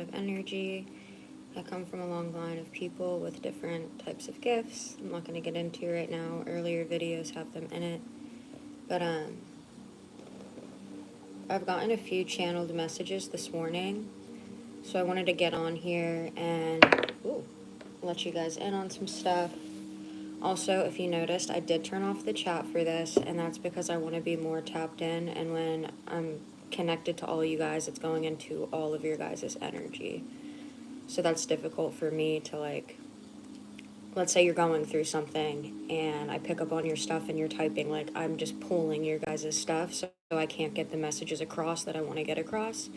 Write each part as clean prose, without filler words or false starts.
of energy that come from a long line of people with different types of gifts. I'm not going to get into right now. Earlier videos have them in it. But I've gotten a few channeled messages this morning. So I wanted to get on here and let you guys in on some stuff. Also, if you noticed, I did turn off the chat for this, and that's because I want to be more tapped in, and when I'm connected to all you guys, it's going into all of your guys' energy. So that's difficult for me to, like, let's say you're going through something, and I pick up on your stuff and you're typing, like, I'm just pulling your guys' stuff, so I can't get the messages across that I want to get across.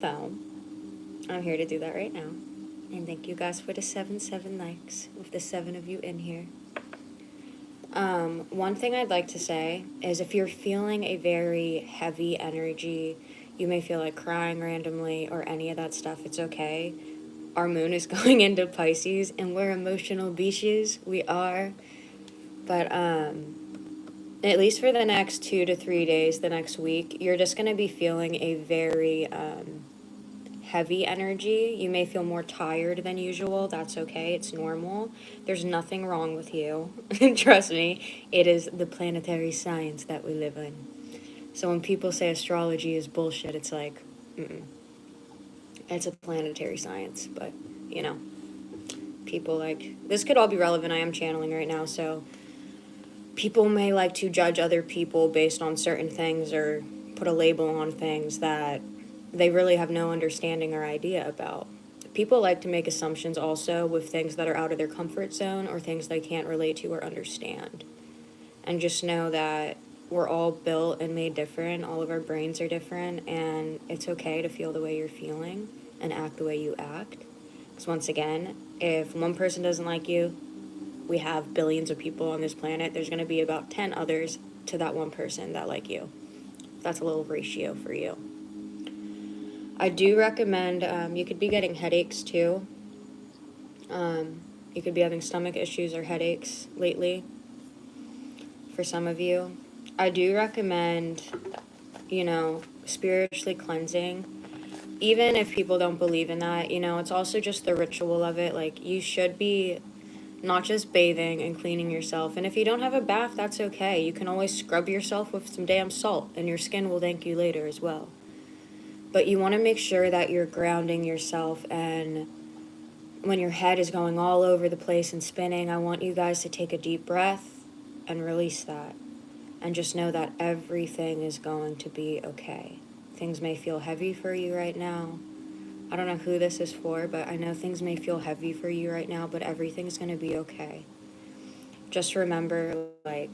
So, I'm here to do that right now. And thank you guys for the 7 likes, with the 7 of you in here. One thing I'd like to say is if you're feeling a very heavy energy, you may feel like crying randomly or any of that stuff, it's okay. Our moon is going into Pisces, and we're emotional beaches. We are. But at least for the next 2 to 3 days, the next week, you're just going to be feeling a very heavy energy. You may feel more tired than usual. That's okay. It's normal. There's nothing wrong with you. Trust me, it is the planetary science that we live in. So when people say astrology is bullshit, it's like, it's a planetary science. But, you know, people like, this could all be relevant. I am channeling right now, so people may like to judge other people based on certain things or put a label on things that they really have no understanding or idea about. People like to make assumptions also with things that are out of their comfort zone or things they can't relate to or understand. And just know that we're all built and made different. All of our brains are different, and it's okay to feel the way you're feeling and act the way you act. Because once again, if one person doesn't like you, we have billions of people on this planet. There's going to be about 10 others to that one person that like you. That's a little ratio for you. I do recommend, you could be getting headaches too. You could be having stomach issues or headaches lately for some of you. I do recommend, you know, spiritually cleansing. Even if people don't believe in that, you know, it's also just the ritual of it. Like, you should be not just bathing and cleaning yourself. And if you don't have a bath, that's okay. You can always scrub yourself with some damn salt, and your skin will thank you later as well. But you want to make sure that you're grounding yourself, and when your head is going all over the place and spinning, I want you guys to take a deep breath and release that. And just know that everything is going to be okay. Things may feel heavy for you right now. I don't know who this is for, but I know things may feel heavy for you right now, but everything's going to be okay. Just remember, like,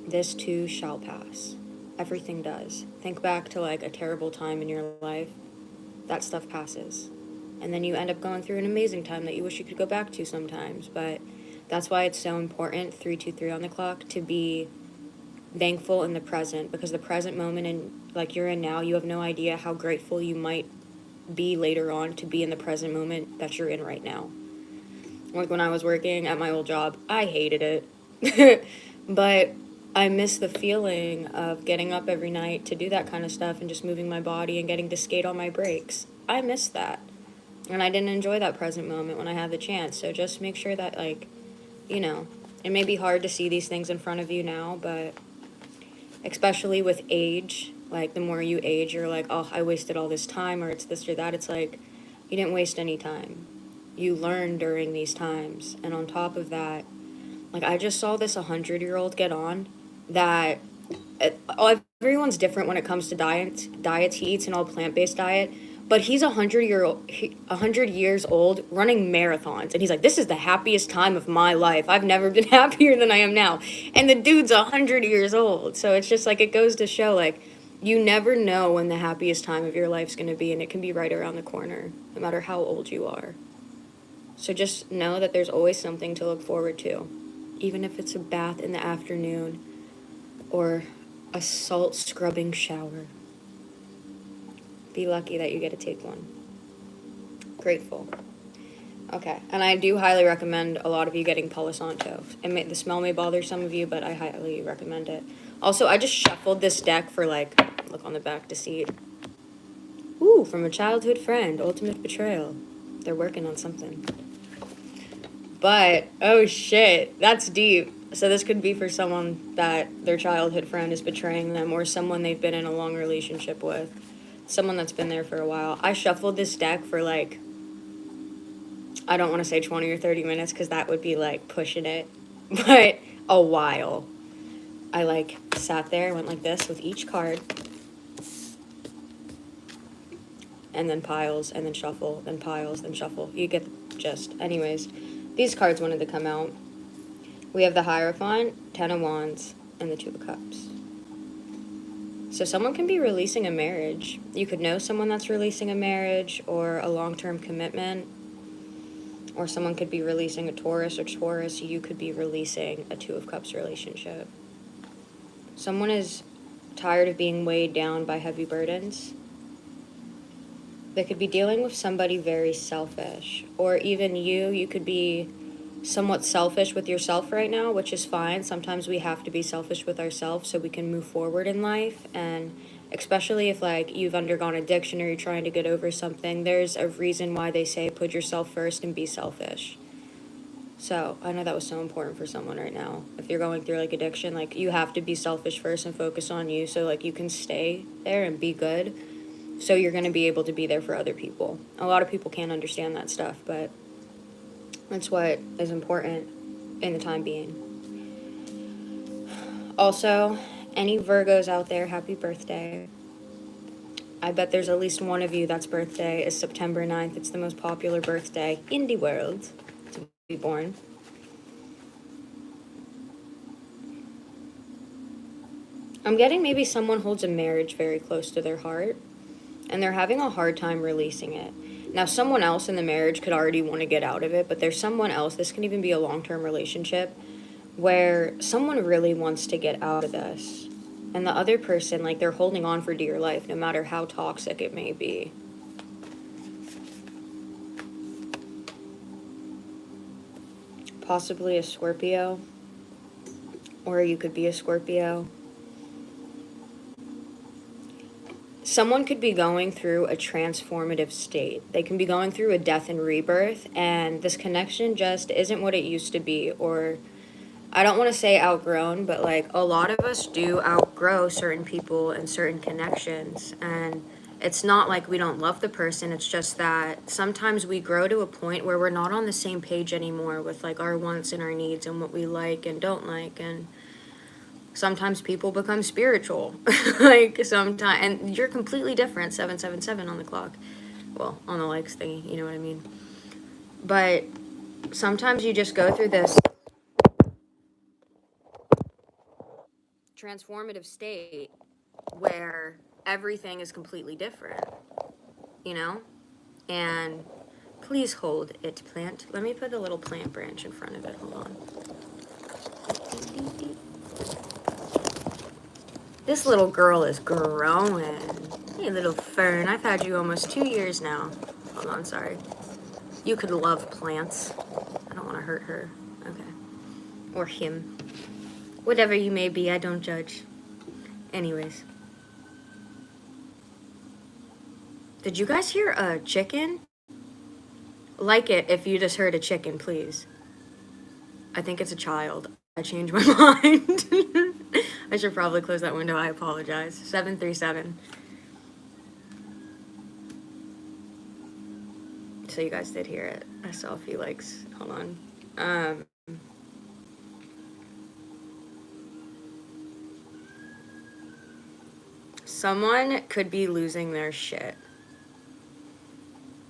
this too shall pass. Everything does. Think back to, like, a terrible time in your life. That stuff passes. And then you end up going through an amazing time that you wish you could go back to sometimes. But that's why it's so important, 323 on the clock, to be thankful in the present. Because the present moment, like you're in now, you have no idea how grateful you might be later on to be in the present moment that you're in right now. Like when I was working at my old job, I hated it. But I miss the feeling of getting up every night to do that kind of stuff and just moving my body and getting to skate on my breaks. I miss that. And I didn't enjoy that present moment when I had the chance. So just make sure that, like, you know, it may be hard to see these things in front of you now, but especially with age, like the more you age, you're like, oh, I wasted all this time, or it's this or that. It's like, you didn't waste any time. You learned during these times. And on top of that, like, I just saw this 100-year-old get on that everyone's different when it comes to diets. He eats an all plant-based diet, but he's 100 years old running marathons, and he's like, this is the happiest time of my life. I've never been happier than I am now. And the dude's 100 years old. So it's just like, it goes to show, like, you never know when the happiest time of your life's going to be, and it can be right around the corner, no matter how old you are. So just know that there's always something to look forward to, even if it's a bath in the afternoon or a salt scrubbing shower. Be lucky that you get to take one. Grateful. Okay, and I do highly recommend a lot of you getting Palo Santo. The smell may bother some of you, but I highly recommend it. Also, I just shuffled this deck for, like, look on the back to see it. Ooh, Ooh, from a childhood friend, ultimate betrayal. They're working on something. But, oh shit, that's deep. So this could be for someone that their childhood friend is betraying them, or someone they've been in a long relationship with. Someone that's been there for a while. I shuffled this deck for like, I don't want to say 20 or 30 minutes because that would be like pushing it, but a while. I like sat there, went like this with each card, and then piles, and then shuffle, then piles, then shuffle. You get the gist. Anyways, these cards wanted to come out. We have the Hierophant, Ten of Wands, and the Two of Cups. So someone can be releasing a marriage. You could know someone that's releasing a marriage or a long-term commitment. Or someone could be releasing a Taurus or Taurus. You could be releasing a Two of Cups relationship. Someone is tired of being weighed down by heavy burdens. They could be dealing with somebody very selfish. Or even you could be somewhat selfish with yourself right now, which is fine. Sometimes we have to be selfish with ourselves so we can move forward in life. And especially if like you've undergone addiction or you're trying to get over something, there's a reason why they say put yourself first and be selfish. So I know that was so important for someone right now. If you're going through like addiction, like you have to be selfish first and focus on you so like you can stay there and be good. So you're going to be able to be there for other people. A lot of people can't understand that stuff, but that's what is important in the time being. Also, any Virgos out there, happy birthday. I bet there's at least one of you that's birthday is September 9th. It's the most popular birthday in the world to be born. I'm getting maybe someone holds a marriage very close to their heart, and they're having a hard time releasing it. Now, someone else in the marriage could already want to get out of it, but there's someone else, this can even be a long-term relationship, where someone really wants to get out of this. And the other person, like, they're holding on for dear life, no matter how toxic it may be. Possibly a Scorpio, or you could be a Scorpio. Someone could be going through a transformative state. They can be going through a death and rebirth, and this connection just isn't what it used to be. Or, I don't want to say outgrown, but like a lot of us do outgrow certain people and certain connections. And it's not like we don't love the person. It's just that sometimes we grow to a point where we're not on the same page anymore with like our wants and our needs and what we like and don't like. And sometimes people become spiritual. Like sometimes, and you're completely different, 777 on the clock. Well, on the likes thingy, you know what I mean? But sometimes you just go through this transformative state where everything is completely different, you know? And please hold it, plant. Let me put a little plant branch in front of it. Hold on. This little girl is growing. Hey, little fern. I've had you almost 2 years now. Hold on, sorry. You could love plants. I don't want to hurt her. Okay. Or him. Whatever you may be, I don't judge. Anyways. Did you guys hear a chicken? Like it if you just heard a chicken, please. I think it's a child. I changed my mind. I should probably close that window. I apologize. 737. So you guys did hear it. I saw a few likes. Hold on. Someone could be losing their shit.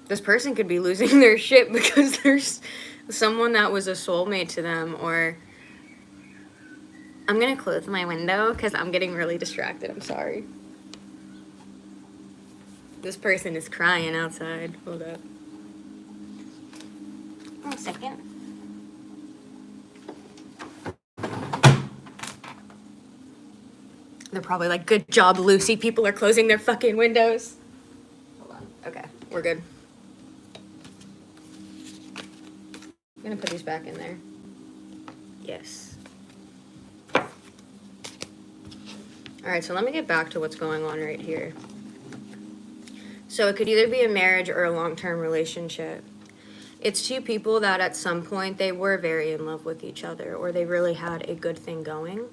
This person could be losing their shit because there's someone that was a soulmate to them, or I'm gonna close my window because I'm getting really distracted. I'm sorry. This person is crying outside. Hold up. One second. They're probably like, good job, Lucy. People are closing their fucking windows. Hold on. Okay, we're good. I'm gonna put these back in there. Yes. Alright, so let me get back to what's going on right here. So it could either be a marriage or a long-term relationship. It's two people that at some point they were very in love with each other, or they really had a good thing going.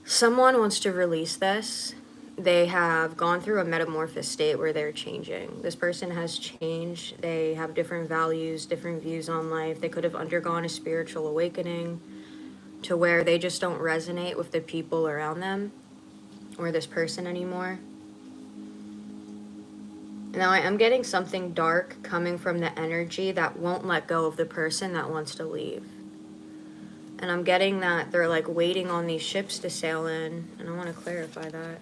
Someone wants to release this. They have gone through a metamorphosis state where they're changing. This person has changed. They have different values, different views on life. They could have undergone a spiritual awakening to where they just don't resonate with the people around them or this person anymore. Now I am getting something dark coming from the energy that won't let go of the person that wants to leave. And I'm getting that they're like waiting on these ships to sail in. And I want to clarify that.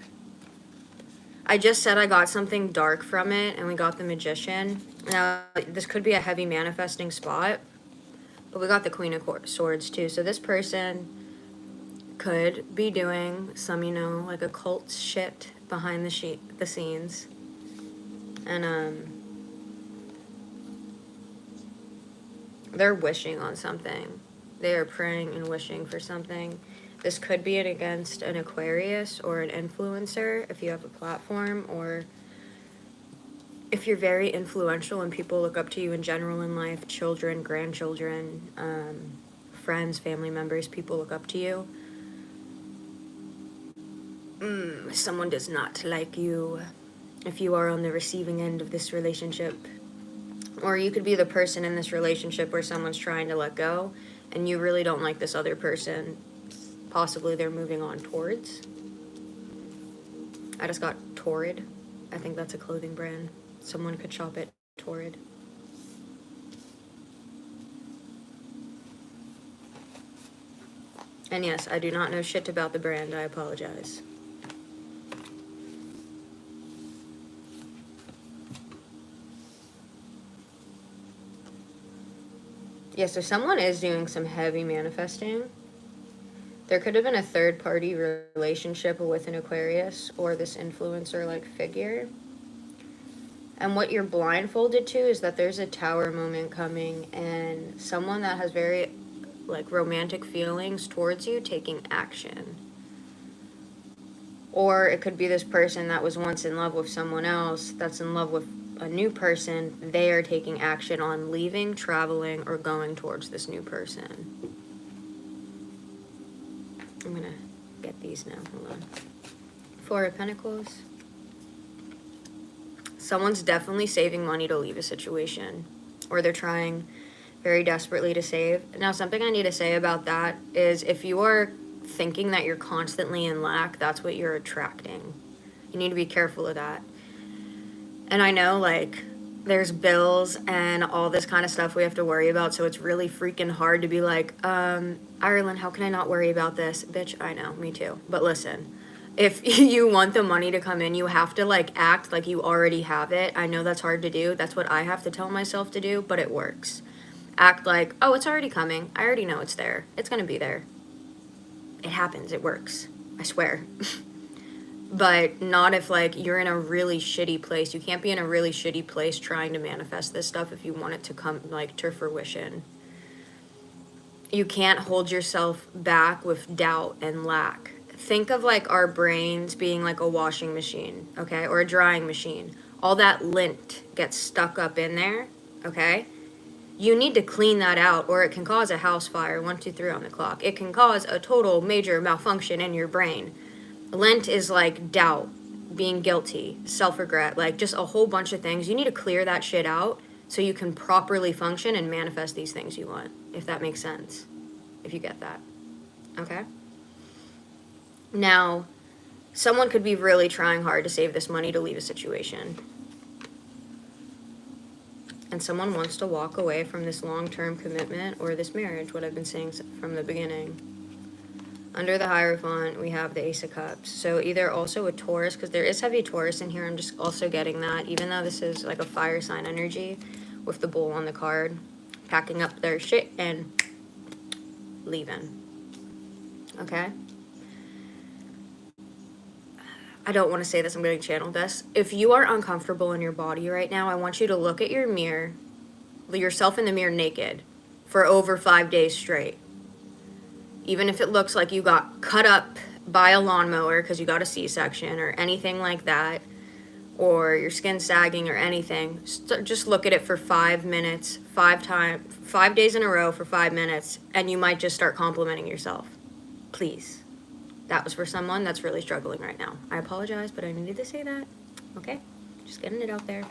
I just said I got something dark from it, and we got the Magician. Now, this could be a heavy manifesting spot, but we got the Queen of Swords too. So this person could be doing some, like occult shit behind the scenes. And they're wishing on something. They are praying and wishing for something. This could be against an Aquarius or an influencer if you have a platform, or if you're very influential and people look up to you in general in life, children, grandchildren, friends, family members, people look up to you. Someone does not like you if you are on the receiving end of this relationship. Or you could be the person in this relationship where someone's trying to let go and you really don't like this other person. Possibly they're moving on towards. I just got Torrid. I think that's a clothing brand. Someone could shop at Torrid. And yes, I do not know shit about the brand. I apologize. Yeah, so someone is doing some heavy manifesting. There could have been a third-party relationship with an Aquarius or this influencer-like figure. And what you're blindfolded to is that there's a tower moment coming, and someone that has very, romantic feelings towards you taking action. Or it could be this person that was once in love with someone else that's in love with a new person. They are taking action on leaving, traveling, or going towards this new person. I'm gonna get these now. Hold on. Four of Pentacles. Someone's definitely saving money to leave a situation, or they're trying very desperately to save. Now, something I need to say about that is if you are thinking that you're constantly in lack, that's what you're attracting. You need to be careful of that. And I know, there's bills and all this kind of stuff we have to worry about, so it's really freaking hard to be like, Ireland, how can I not worry about this? Bitch, I know, me too. But listen, if you want the money to come in, you have to, act like you already have it. I know that's hard to do. That's what I have to tell myself to do, but it works. Act like, oh, it's already coming. I already know it's there. It's gonna be there. It happens. It works. I swear. But not if, you're in a really shitty place. You can't be in a really shitty place trying to manifest this stuff if you want it to come, to fruition. You can't hold yourself back with doubt and lack. Think of, our brains being like a washing machine, okay? Or a drying machine. All that lint gets stuck up in there, okay? You need to clean that out, or it can cause a house fire. 1, 2, 3 on the clock. It can cause a total major malfunction in your brain. Lent is doubt, being guilty, self-regret, just a whole bunch of things. You need to clear that shit out so you can properly function and manifest these things you want, if that makes sense, if you get that, okay? Now, someone could be really trying hard to save this money to leave a situation. And someone wants to walk away from this long-term commitment or this marriage, what I've been saying from the beginning. Under the Hierophant, we have the Ace of Cups. So either also a Taurus, because there is heavy Taurus in here. I'm just also getting that, even though this is a fire sign energy with the bull on the card. Packing up their shit and leaving. Okay? I don't want to say this. I'm going to channel this. If you are uncomfortable in your body right now, I want you to look at your mirror, yourself in the mirror naked, for over 5 days straight. Even if it looks like you got cut up by a lawnmower because you got a C-section or anything like that, or your skin sagging or anything, just look at it for 5 minutes, 5 days in a row for 5 minutes, and you might just start complimenting yourself. Please. That was for someone that's really struggling right now. I apologize, but I needed to say that. Okay? Just getting it out there.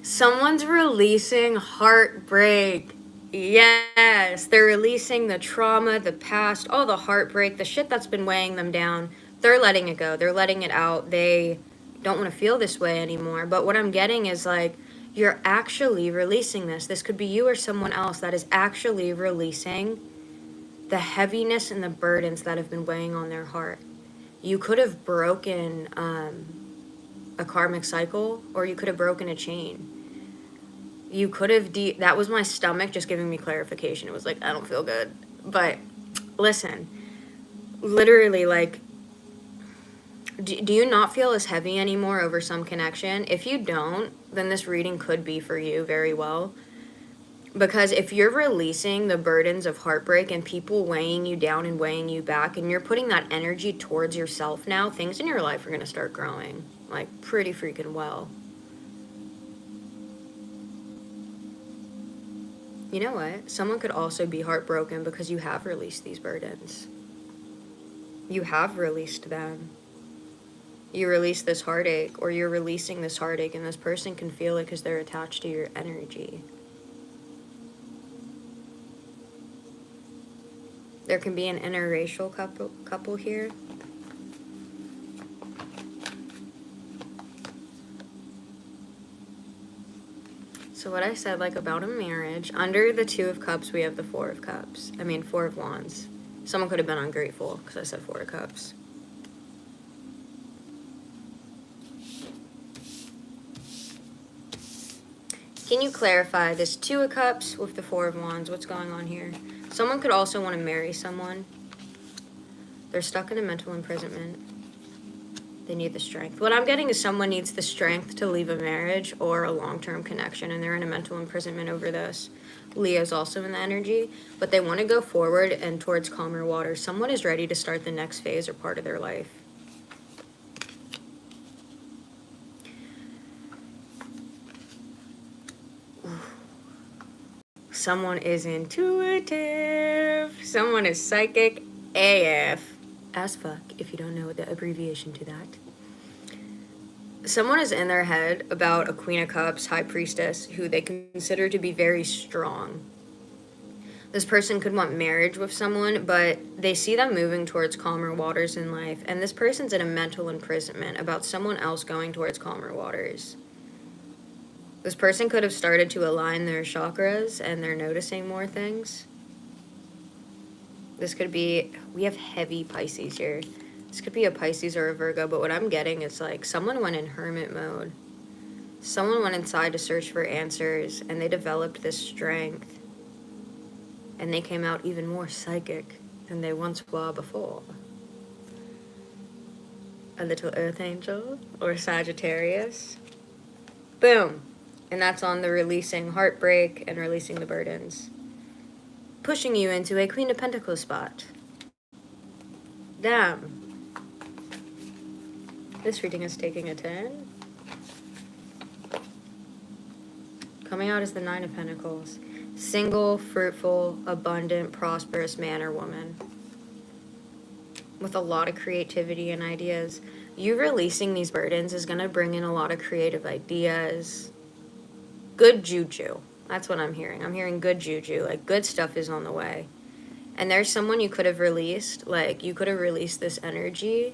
Someone's releasing heartbreak. Yes, they're releasing the trauma, the past, all the heartbreak, the shit that's been weighing them down. They're letting it go. They're letting it out. They don't want to feel this way anymore. But what I'm getting is like, you're actually releasing this. This could be you or someone else that is actually releasing the heaviness and the burdens that have been weighing on their heart. You could have broken a karmic cycle, or you could have broken a chain. You could have that was my stomach just giving me clarification. It was like, I don't feel good. But listen, literally, like, do you not feel as heavy anymore over some connection? If you don't, then this reading could be for you very well. Because if you're releasing the burdens of heartbreak and people weighing you down and weighing you back, and you're putting that energy towards yourself now, things in your life are going to start growing, like, pretty freaking well. You know what? Someone could also be heartbroken because you have released these burdens. You have released them. You release this heartache, or you're releasing this heartache, and this person can feel it because they're attached to your energy. There can be an interracial couple here. So what I said, like, about a marriage, under the 2 of Cups, we have the 4 of Cups. 4 of Wands. Someone could have been ungrateful because I said 4 of Cups. Can you clarify this 2 of Cups with the 4 of Wands? What's going on here? Someone could also want to marry someone. They're stuck in a mental imprisonment. They need the strength. What I'm getting is someone needs the strength to leave a marriage or a long-term connection, and they're in a mental imprisonment over this. Leo's also in the energy, but they want to go forward and towards calmer waters. Someone is ready to start the next phase or part of their life. Someone is intuitive. Someone is psychic AF. As fuck, if you don't know the abbreviation to that. Someone is in their head about a Queen of Cups, High Priestess, who they consider to be very strong. This person could want marriage with someone, but they see them moving towards calmer waters in life, and this person's in a mental imprisonment about someone else going towards calmer waters. This person could have started to align their chakras, and they're noticing more things. This could be, we have heavy Pisces here. This could be a Pisces or a Virgo, but what I'm getting is like someone went in hermit mode. Someone went inside to search for answers, and they developed this strength. And they came out even more psychic than they once were before. A little earth angel or Sagittarius. Boom. And that's on the releasing heartbreak and releasing the burdens. Pushing you into a Queen of Pentacles spot. Damn. This reading is taking a turn. Coming out is the 9 of Pentacles. Single, fruitful, abundant, prosperous man or woman. With a lot of creativity and ideas. You releasing these burdens is going to bring in a lot of creative ideas. Good juju. That's what I'm hearing. I'm hearing good juju. Like, good stuff is on the way. And there's someone you could have released. Like, you could have released this energy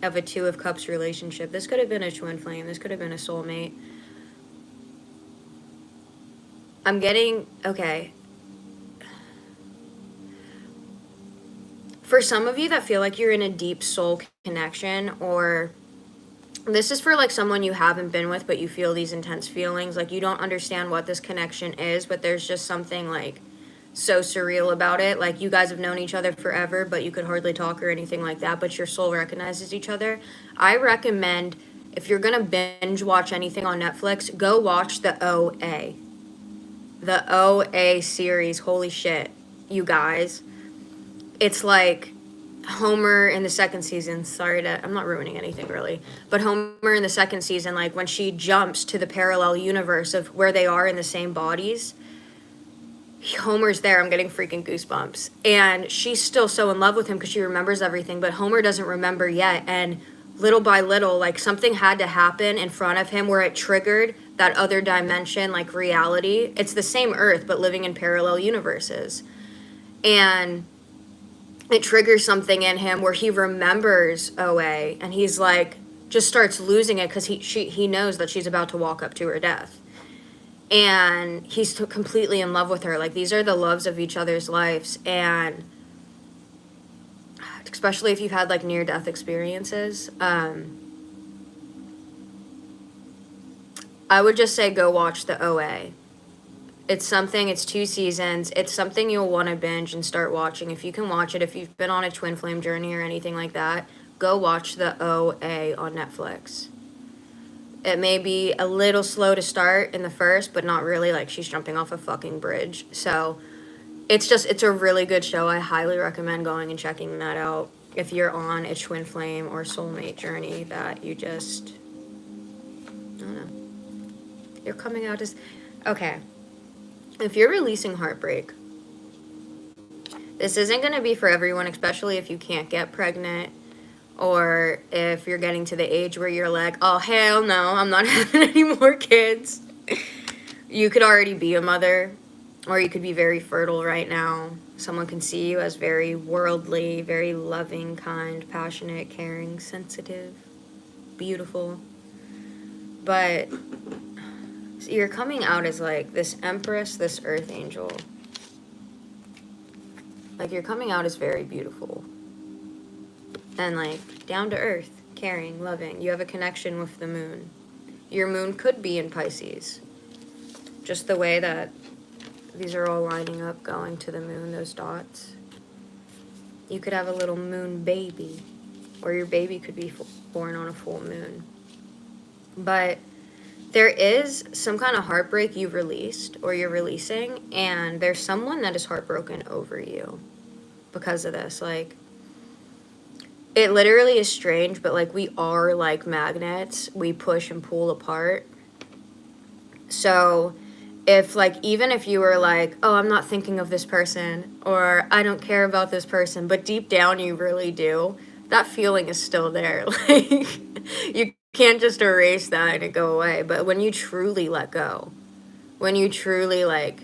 of a 2 of Cups relationship. This could have been a twin flame. This could have been a soulmate. I'm getting... Okay. For some of you that feel like you're in a deep soul connection, or... This is for, like, someone you haven't been with, but you feel these intense feelings. Like, you don't understand what this connection is, but there's just something, like, so surreal about it. Like, you guys have known each other forever, but you could hardly talk or anything like that, but your soul recognizes each other. I recommend, if you're gonna binge watch anything on Netflix, go watch the OA. The OA series. Holy shit, you guys. It's like... Homer in the second season, I'm not ruining anything really, but Homer in the second season, like when she jumps to the parallel universe of where they are in the same bodies, Homer's there. I'm getting freaking goosebumps. And she's still so in love with him because she remembers everything, but Homer doesn't remember yet. And little by little, like something had to happen in front of him where it triggered that other dimension, like reality. It's the same Earth, but living in parallel universes. And it triggers something in him where he remembers OA, and he's like, just starts losing it because he knows that she's about to walk up to her death. And he's completely in love with her. Like, these are the loves of each other's lives. And especially if you've had like near-death experiences, I would just say go watch the OA. It's 2 seasons. It's something you'll want to binge and start watching. If you can watch it, if you've been on a twin flame journey or anything like that, go watch the OA on Netflix. It may be a little slow to start in the first, but not really, like she's jumping off a fucking bridge. So it's a really good show. I highly recommend going and checking that out if you're on a twin flame or soulmate journey that you just, I don't know, you're coming out as, okay. If you're releasing heartbreak, this isn't going to be for everyone, especially if you can't get pregnant or if you're getting to the age where you're like, oh, hell no, I'm not having any more kids. You could already be a mother, or you could be very fertile right now. Someone can see you as very worldly, very loving, kind, passionate, caring, sensitive, beautiful. But so you're coming out as like this empress, this earth angel. Like you're coming out as very beautiful. And like down to earth, caring, loving. You have a connection with the moon. Your moon could be in Pisces. Just the way that these are all lining up, going to the moon, those dots. You could have a little moon baby, or your baby could be born on a full moon. But there is some kind of heartbreak you've released or you're releasing, and there's someone that is heartbroken over you because of this. Like, it literally is strange, but like we are like magnets. We push and pull apart. So if like, even if you were like, oh, I'm not thinking of this person, or I don't care about this person, but deep down you really do, that feeling is still there. Like, you can't just erase that and it go away. But when you truly let go, when you truly like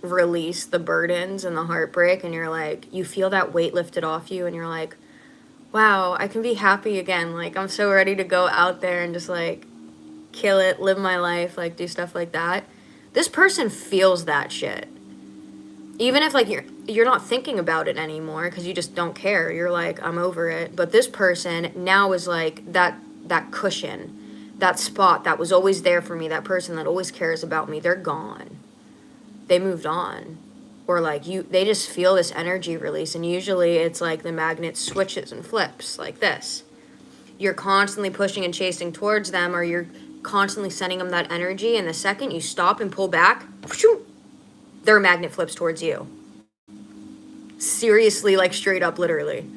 release the burdens and the heartbreak, and you're like, you feel that weight lifted off you, and you're like, wow, I can be happy again. Like, I'm so ready to go out there and just like kill it, live my life, like do stuff like that. This person feels that shit. Even if like you're not thinking about it anymore because you just don't care. You're like, I'm over it. But this person now is like that cushion, that spot that was always there for me, that person that always cares about me, they're gone. They moved on. Or like they just feel this energy release, and usually it's like the magnet switches and flips like this. You're constantly pushing and chasing towards them, or you're constantly sending them that energy, and the second you stop and pull back, their magnet flips towards you. Seriously, like straight up, literally.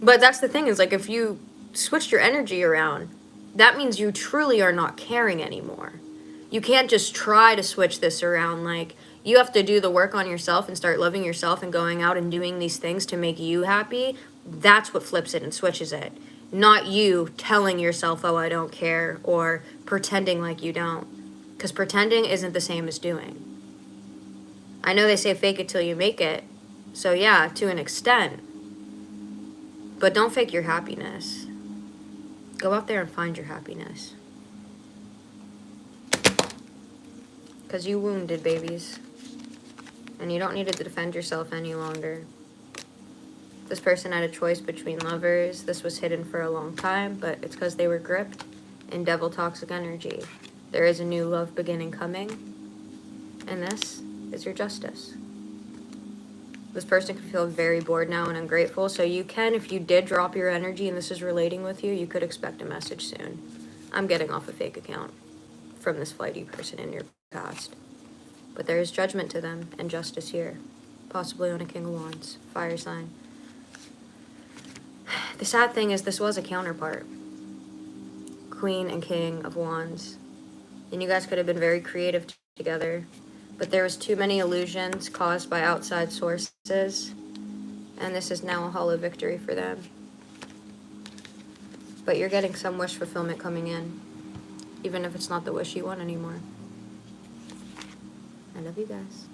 But that's the thing, is like if you switched your energy around, that means you truly are not caring anymore. You can't just try to switch this around. Like, you have to do the work on yourself and start loving yourself and going out and doing these things to make you happy. That's what flips it and switches it. Not you telling yourself, oh, I don't care, or pretending like you don't. Because pretending isn't the same as doing. I know they say fake it till you make it. So yeah, to an extent. But don't fake your happiness. Go out there and find your happiness. Because you wounded, babies. And you don't need to defend yourself any longer. This person had a choice between lovers. This was hidden for a long time, but it's because they were gripped in devil toxic energy. There is a new love beginning coming, and this is your justice. This person can feel very bored now and ungrateful, so you can, if you did drop your energy and this is relating with you, you could expect a message soon. I'm getting off a fake account from this flighty person in your past. But there is judgment to them and justice here. Possibly on a King of Wands, fire sign. The sad thing is this was a counterpart. Queen and King of Wands. And you guys could have been very creative together. But there was too many illusions caused by outside sources. And this is now a hollow victory for them. But you're getting some wish fulfillment coming in. Even if it's not the wish you want anymore. I love you guys.